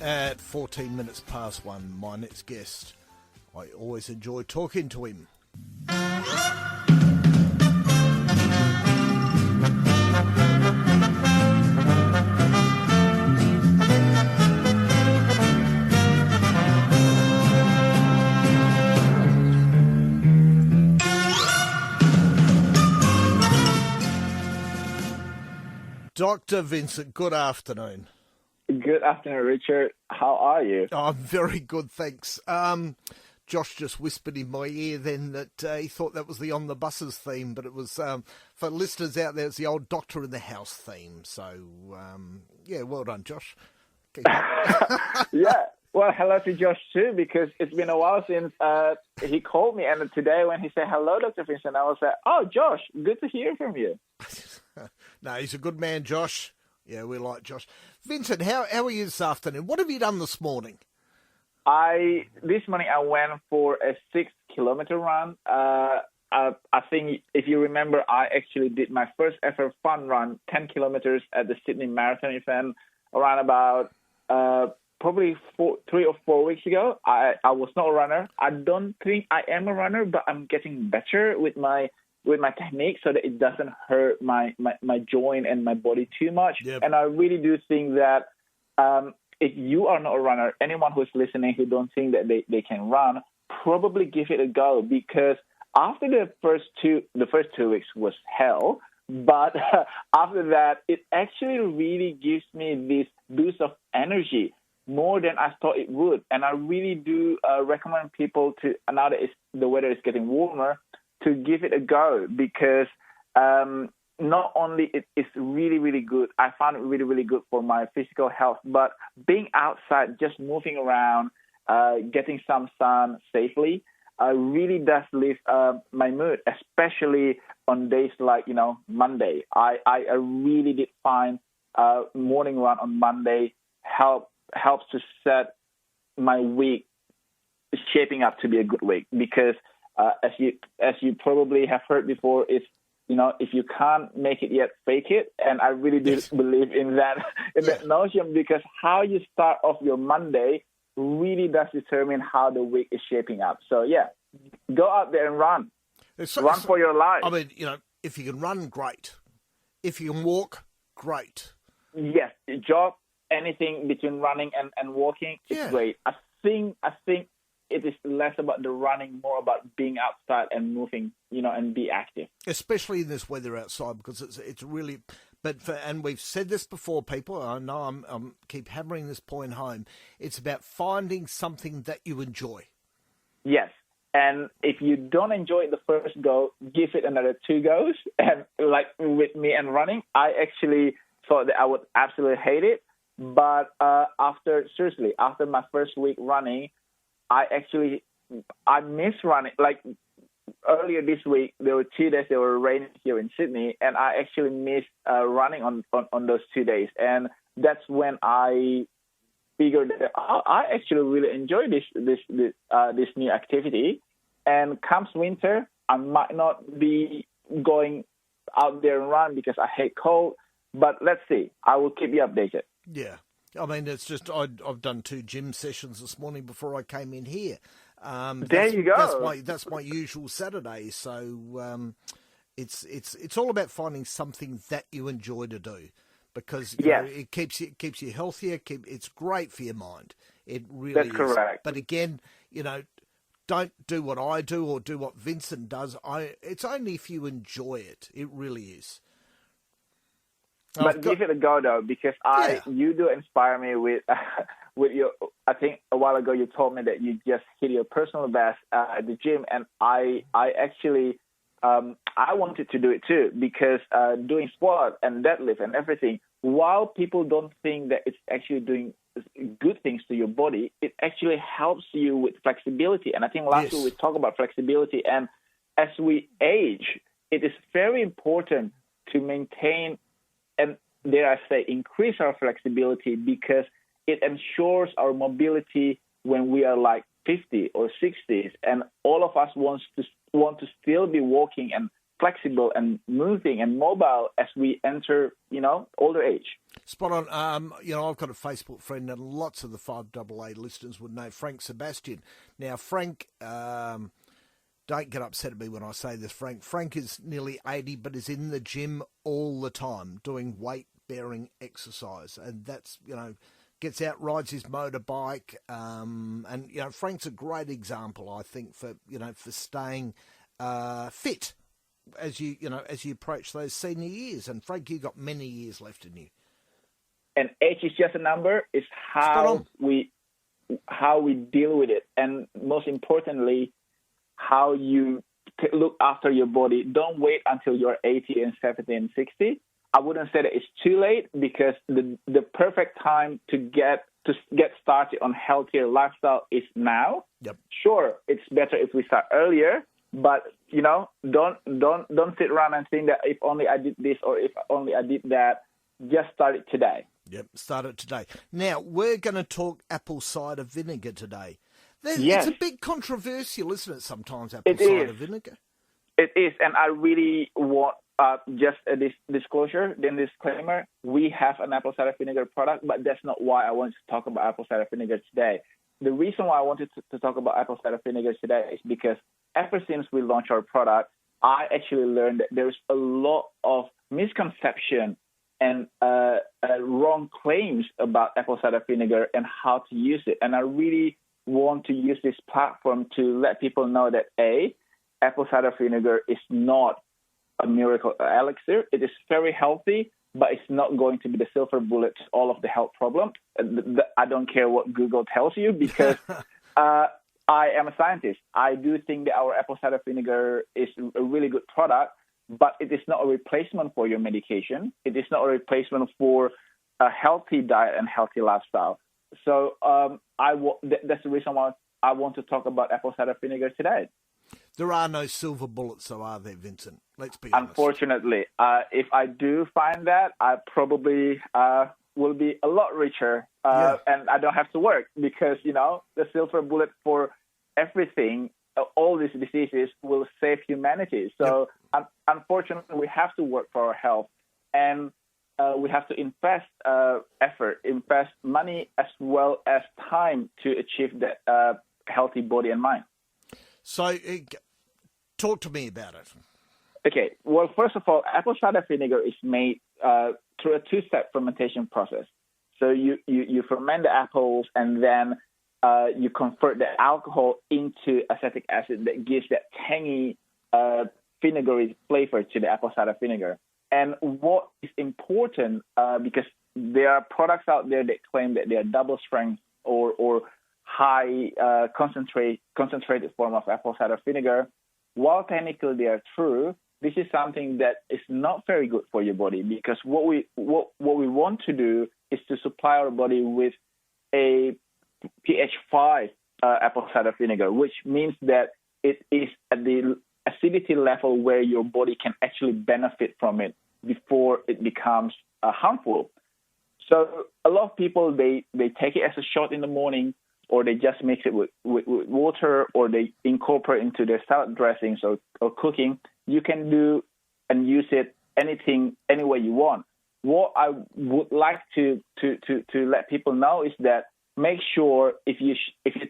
At 14 minutes past 1, my next guest, I always enjoy talking to him. Dr. Vincent, good afternoon. Good afternoon, Richard. How are you? Oh, I'm very good, thanks. Josh just whispered in my ear then that he thought that was the On the Buses theme, but it was, for listeners out there, it's the old Doctor in the House theme. So, yeah, well done, Josh. Yeah, well, hello to Josh too, because it's been a while since he called me, and today when he said, hello, Dr. Vincent, I was like, oh, Josh, good to hear from you. No, he's a good man, Josh. Yeah, we like Josh. Vincent, how are you this afternoon? What have you done this morning? This morning I went for a 6-kilometer run. I think if you remember, I actually did my first ever fun run, 10 kilometers at the Sydney Marathon event around about probably 3 or 4 weeks ago. I was not a runner. I don't think I am a runner, but I'm getting better with my technique so that it doesn't hurt my joint and my body too much. Yep. And I really do think that if you are not a runner, anyone who's listening who don't think that they can run, probably give it a go, because after the first 2 weeks was hell, but after that, it actually really gives me this boost of energy more than I thought it would. And I really do recommend people to, now that the weather is getting warmer, to give it a go, because not only it is really, really good, I found it really, really good for my physical health, but being outside, just moving around, getting some sun safely, really does lift my mood, especially on days like, Monday. I really did find morning run on Monday helps to set my week shaping up to be a good week, because as you probably have heard before, if you can't make it yet, fake it. And I really do believe in that that notion, because how you start off your Monday really does determine how the week is shaping up. So yeah, go out there and run. Run for your life. I mean, if you can run, great. If you can walk, great. Yes, jog, anything between running and walking is great. I think it is less about the running, more about being outside and moving, and be active. Especially in this weather outside, because it's really. And we've said this before, people. I know I'm keep hammering this point home. It's about finding something that you enjoy. Yes, and if you don't enjoy it the first go, give it another 2 goes. And like with me and running, I actually thought that I would absolutely hate it, but after my first week running, I miss running. Like earlier this week, there were 2 days that were raining here in Sydney, and I actually missed running on those 2 days. And that's when I figured that I actually really enjoy this new activity. And comes winter, I might not be going out there and run because I hate cold. But let's see. I will keep you updated. Yeah. I mean, it's just I've done 2 gym sessions this morning before I came in here. There you go. That's my usual Saturday. So it's all about finding something that you enjoy to do, because it keeps you healthier. It's great for your mind. It really is. That's correct. But again, don't do what I do or do what Vincent does. It's only if you enjoy it. It really is. But give it a go, though, because you do inspire me with your. I think a while ago you told me that you just hit your personal best at the gym, and I actually I wanted to do it too, because doing squat and deadlift and everything, while people don't think that it's actually doing good things to your body, it actually helps you with flexibility. And I think last week we talked about flexibility, and as we age, it is very important to maintain and, dare I say, increase our flexibility, because it ensures our mobility when we are like 50 or 60s, and all of us want to still be walking and flexible and moving and mobile as we enter, older age. Spot on. I've got a Facebook friend, and lots of the 5AA listeners would know Frank Sebastian. Now, Frank, don't get upset at me when I say this, Frank. Frank is nearly 80, but is in the gym all the time doing weight-bearing exercise, and that's, gets out, rides his motorbike, and Frank's a great example, I think, for staying fit as you approach those senior years. And Frank, you got many years left in you. And age is just a number. It's how we deal with it, and most importantly, how you look after your body. Don't wait until you're 80 and 70 and 60. I wouldn't say that it's too late, because the perfect time to get started on healthier lifestyle is now. Yep. Sure, it's better if we start earlier, but don't sit around and think that if only I did this or if only I did that. Just start it today. Yep, start it today. Now, we're going to talk apple cider vinegar today. Yes. It's a bit controversial, isn't it, sometimes, apple cider vinegar? It is, and I really want just a disclosure, then disclaimer. We have an apple cider vinegar product, but that's not why I wanted to talk about apple cider vinegar today. The reason why I wanted to talk about apple cider vinegar today is because ever since we launched our product, I actually learned that there's a lot of misconception and wrong claims about apple cider vinegar and how to use it. And I really want to use this platform to let people know that, apple cider vinegar is not a miracle elixir. It is very healthy, but it's not going to be the silver bullet to all of the health problems. I don't care what Google tells you, because I am a scientist. I do think that our apple cider vinegar is a really good product, but it is not a replacement for your medication. It is not a replacement for a healthy diet and healthy lifestyle. So that's the reason why I want to talk about apple cider vinegar today. There are no silver bullets, though, are there, Vincent? Let's be honest. Unfortunately, if I do find that, I probably will be a lot richer, and I don't have to work, because, the silver bullet for everything, all these diseases, will save humanity. So, unfortunately, we have to work for our health, and we have to invest effort, invest money, as well as time to achieve that healthy body and mind. So, talk to me about it. Okay. Well, first of all, apple cider vinegar is made through a two-step fermentation process. So you ferment the apples, and then you convert the alcohol into acetic acid that gives that tangy, vinegary flavor to the apple cider vinegar. And what is important, because there are products out there that claim that they are double strength or high concentrated form of apple cider vinegar. While technically they are true, this is something that is not very good for your body, because what we want to do is to supply our body with a pH 5 apple cider vinegar, which means that it is at the acidity level where your body can actually benefit from it before it becomes harmful. So a lot of people, they take it as a shot in the morning, or they just mix it with water, or they incorporate into their salad dressings or cooking. You can do and use it any way you want. What I would like to let people know is that make sure if you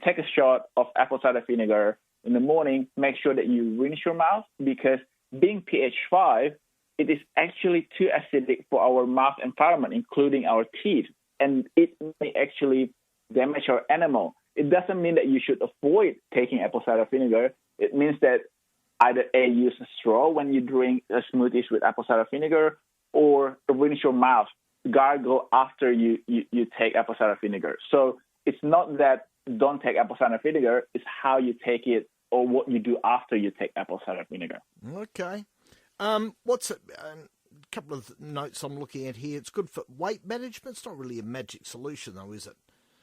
take a shot of apple cider vinegar in the morning, make sure that you rinse your mouth, because being pH 5, it is actually too acidic for our mouth environment, including our teeth, and it may actually damage our enamel. It doesn't mean that you should avoid taking apple cider vinegar. It means that either use a straw when you drink smoothies with apple cider vinegar, or rinse your mouth, gargle after you take apple cider vinegar. So it's not that don't take apple cider vinegar, it's how you take it or what you do after you take apple cider vinegar. Okay. What's a couple of notes I'm looking at here. It's good for weight management. It's not really a magic solution, though, is it?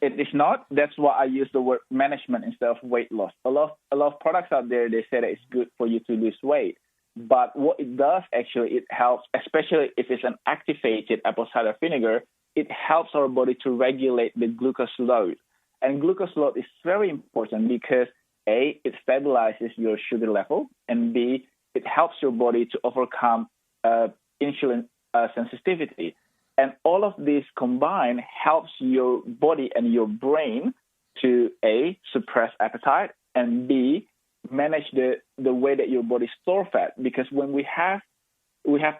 It is not. That's why I use the word management instead of weight loss. A lot of products out there, they say that it's good for you to lose weight. But what it does, actually, it helps, especially if it's an activated apple cider vinegar, it helps our body to regulate the glucose load. And glucose load is very important because, A, it stabilizes your sugar level, and B, it helps your body to overcome insulin sensitivity. And all of this combined helps your body and your brain to A, suppress appetite, and B, manage the way that your body stores fat. Because when we have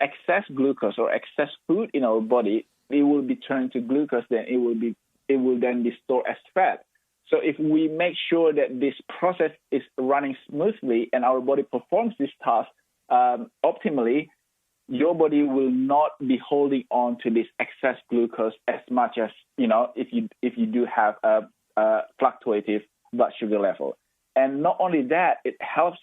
excess glucose or excess food in our body, it will be turned to glucose, then it will then be stored as fat. So if we make sure that this process is running smoothly and our body performs this task optimally, your body will not be holding on to this excess glucose as much as, if you do have a fluctuative blood sugar level. And not only that, it helps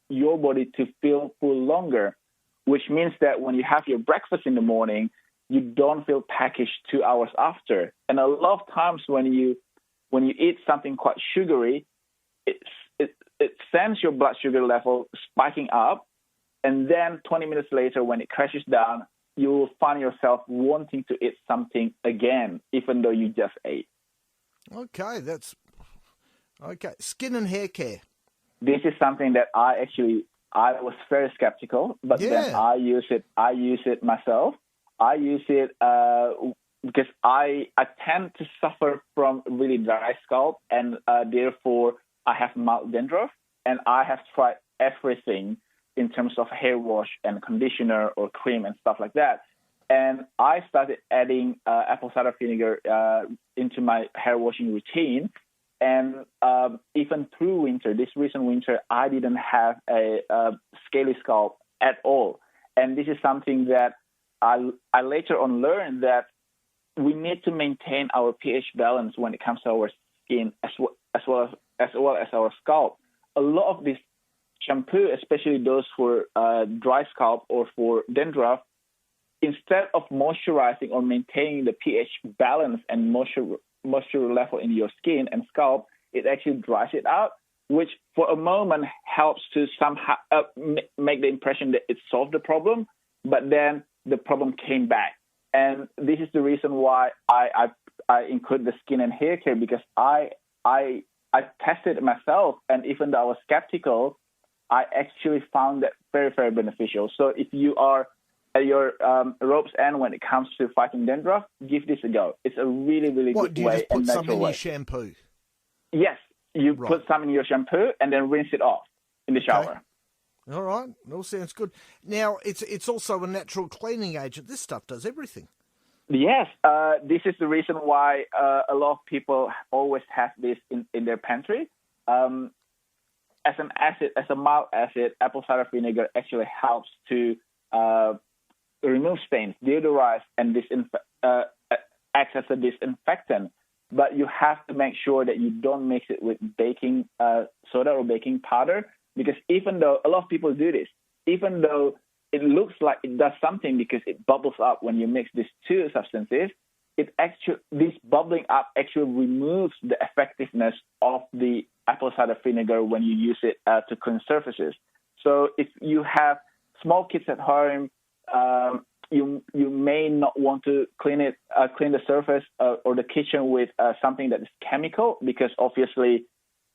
your body to feel full longer, which means that when you have your breakfast in the morning, you don't feel packish 2 hours after. And a lot of times when you eat something quite sugary, it sends your blood sugar level spiking up. And then 20 minutes later, when it crashes down, you will find yourself wanting to eat something again, even though you just ate. Okay, okay. Skin and hair care. This is something that I was very skeptical, but then I use it myself. I use it because I tend to suffer from really dry scalp, and therefore I have mild dandruff, and I have tried everything in terms of hair wash and conditioner or cream and stuff like that. And I started adding apple cider vinegar into my hair washing routine. And even through winter, this recent winter, I didn't have a scaly scalp at all. And this is something that I later on learned, that we need to maintain our pH balance when it comes to our skin as well as our scalp. A lot of this shampoo, especially those for dry scalp or for dandruff, instead of moisturizing or maintaining the pH balance and moisture level in your skin and scalp, it actually dries it out, which for a moment helps to somehow make the impression that it solved the problem, but then the problem came back. And this is the reason why I include the skin and hair care, because I tested it myself, and even though I was skeptical, I actually found that very, very beneficial. So if you are at your rope's end when it comes to fighting dandruff, give this a go. It's a really, really good way. Do you just put some in your shampoo? Yes. You put some in your shampoo and then rinse it off in the shower. All right. It all sounds good. Now, it's also a natural cleaning agent. This stuff does everything. Yes. This is the reason why a lot of people always have this in their pantry. As a mild acid, apple cider vinegar actually helps to remove stains, deodorize, and acts as a disinfectant. But you have to make sure that you don't mix it with baking soda or baking powder, because even though a lot of people do this, even though it looks like it does something because it bubbles up when you mix these two substances, this bubbling up actually removes the effectiveness of the apple cider vinegar when you use it to clean surfaces. So if you have small kids at home, you may not want to clean the surface or the kitchen with something that is chemical, because obviously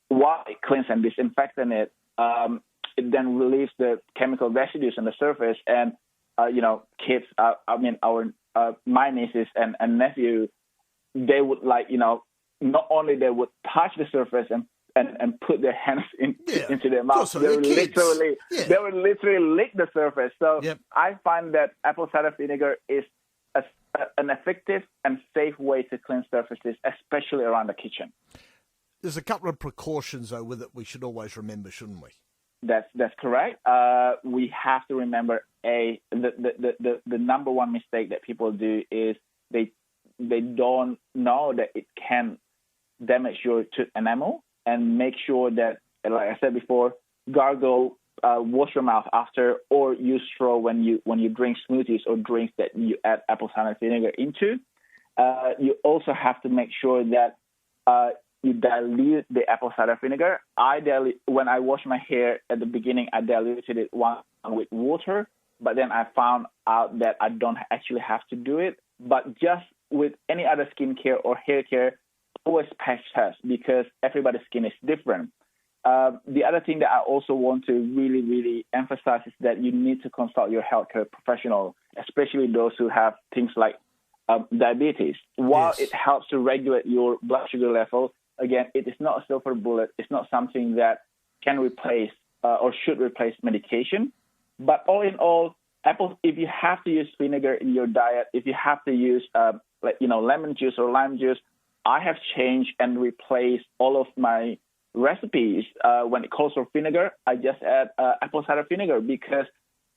while it cleans and disinfects it then relieves the chemical residues on the surface. And kids, my nieces and nephew, they would not only they would touch the surface and put their hands into their mouth. They would literally lick the surface. So I find that apple cider vinegar is an effective and safe way to clean surfaces, especially around the kitchen. There's a couple of precautions, though, with it we should always remember, shouldn't we? That's correct. We have to remember the number one mistake that people do is they don't know that it can damage your tooth enamel, and make sure that, like I said before, gargle, wash your mouth after, or use straw when you drink smoothies or drinks that you add apple cider vinegar into. You also have to make sure that you dilute the apple cider vinegar. When I wash my hair at the beginning, I diluted it with water, but then I found out that I don't actually have to do it. But just with any other skincare or hair care, always patch test, because everybody's skin is different. the other thing that I also want to really, really emphasize is that you need to consult your healthcare professional, especially those who have things like diabetes. While Yes. it helps to regulate your blood sugar level, again, it is not a silver bullet. It's not something that can replace or should replace medication. But all in all, apples, if you have to use vinegar in your diet, if you have to use lemon juice or lime juice, I have changed and replaced all of my recipes. When it calls for vinegar, I just add apple cider vinegar because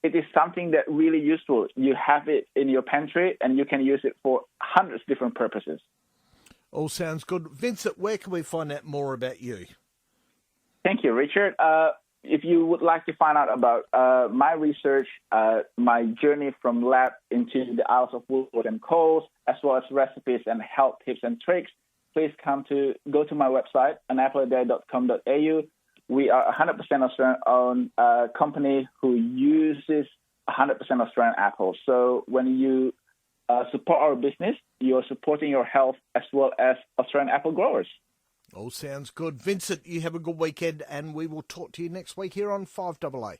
it is something that really useful. You have it in your pantry and you can use it for hundreds of different purposes. All sounds good. Vincent, where can we find out more about you? Thank you, Richard. If you would like to find out about my research, my journey from lab into the Isles of Woodward and Coles, as well as recipes and health tips and tricks, please go to my website, anappleaday.com.au. We are a 100% Australian-owned company who uses 100% Australian apples. So when you support our business, you're supporting your health as well as Australian apple growers. All sounds good. Vincent, you have a good weekend, and we will talk to you next week here on 5AA.